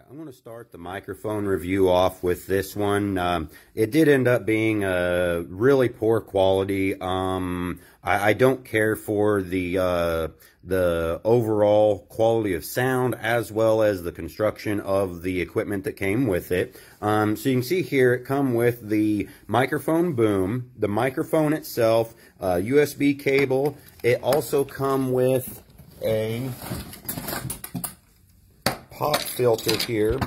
I'm going to start the microphone review off with this one. It did end up being really poor quality. I don't care for the overall quality of sound as well as the construction of the equipment that came with it. So you can see here it come with the microphone boom, the microphone itself, USB cable. It also come with a pop filter here.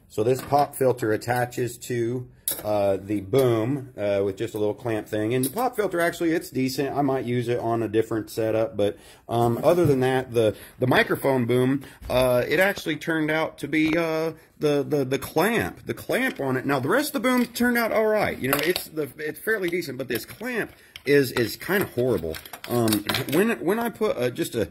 So this pop filter attaches to the boom with just a little clamp thing. And the pop filter, actually, it's decent. I might use it on a different setup. But other than that, the microphone boom, it actually turned out to be the clamp on it. Now, the rest of the boom turned out all right. You know, it's fairly decent, but this clamp is kind of horrible. When I put just a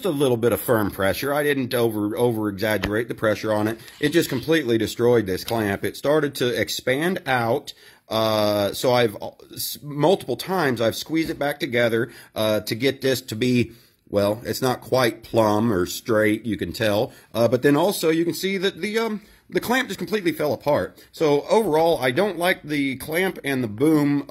little bit of firm pressure, I didn't over exaggerate the pressure on it. It just completely destroyed this clamp. It started to expand out. So I've multiple times I've squeezed it back together to get this to be, well, it's not quite plumb or straight, you can tell. But then also you can see that the clamp just completely fell apart. So overall, I don't like the clamp and the boom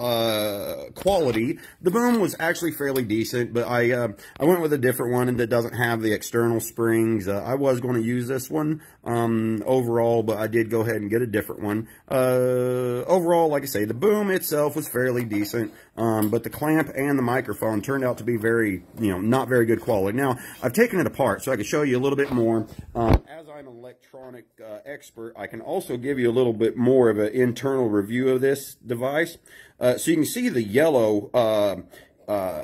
quality. The boom was actually fairly decent, but I went with a different one that doesn't have the external springs. I was going to use this one overall, but I did go ahead and get a different one. Overall, like I say, the boom itself was fairly decent, but the clamp and the microphone turned out to be very, not very good quality. Now, I've taken it apart so I can show you a little bit more. As I'm an electronic expert, I can also give you a little bit more of an internal review of this device. So you can see the yellow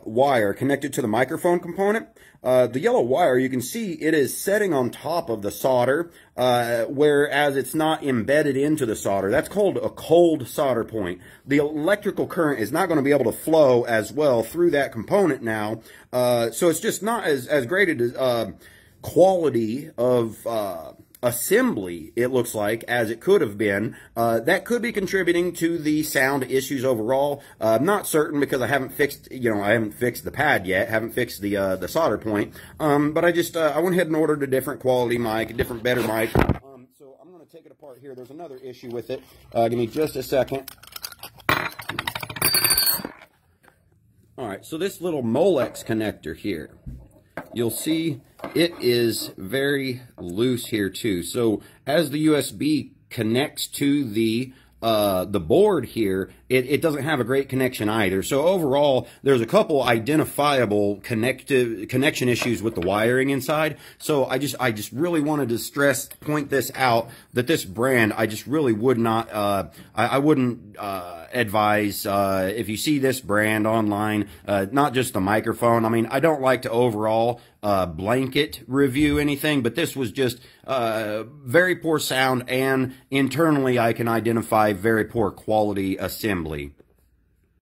wire connected to the microphone component. The yellow wire, you can see it is setting on top of the solder, whereas it's not embedded into the solder. That's called a cold solder point. The electrical current is not going to be able to flow as well through that component now. So it's just not as great as quality of assembly, it looks like, as it could have been. That could be contributing to the sound issues overall. I'm not certain because I haven't fixed, I haven't fixed the pad yet, haven't fixed the solder point. But I went ahead and ordered a different quality mic, a different, better mic. So I'm going to take it apart here. There's another issue with it. Give me just a second. All right, so this little Molex connector here, you'll see it is very loose here too. So as the USB connects to the board here, it doesn't have a great connection either. So overall, there's a couple identifiable connection issues with the wiring inside. So I just really wanted to point this out, that this brand, I just really would not, I wouldn't advise, if you see this brand online, not just the microphone. I mean, I don't like to overall blanket review anything, but this was just very poor sound, and internally I can identify very poor quality assembly.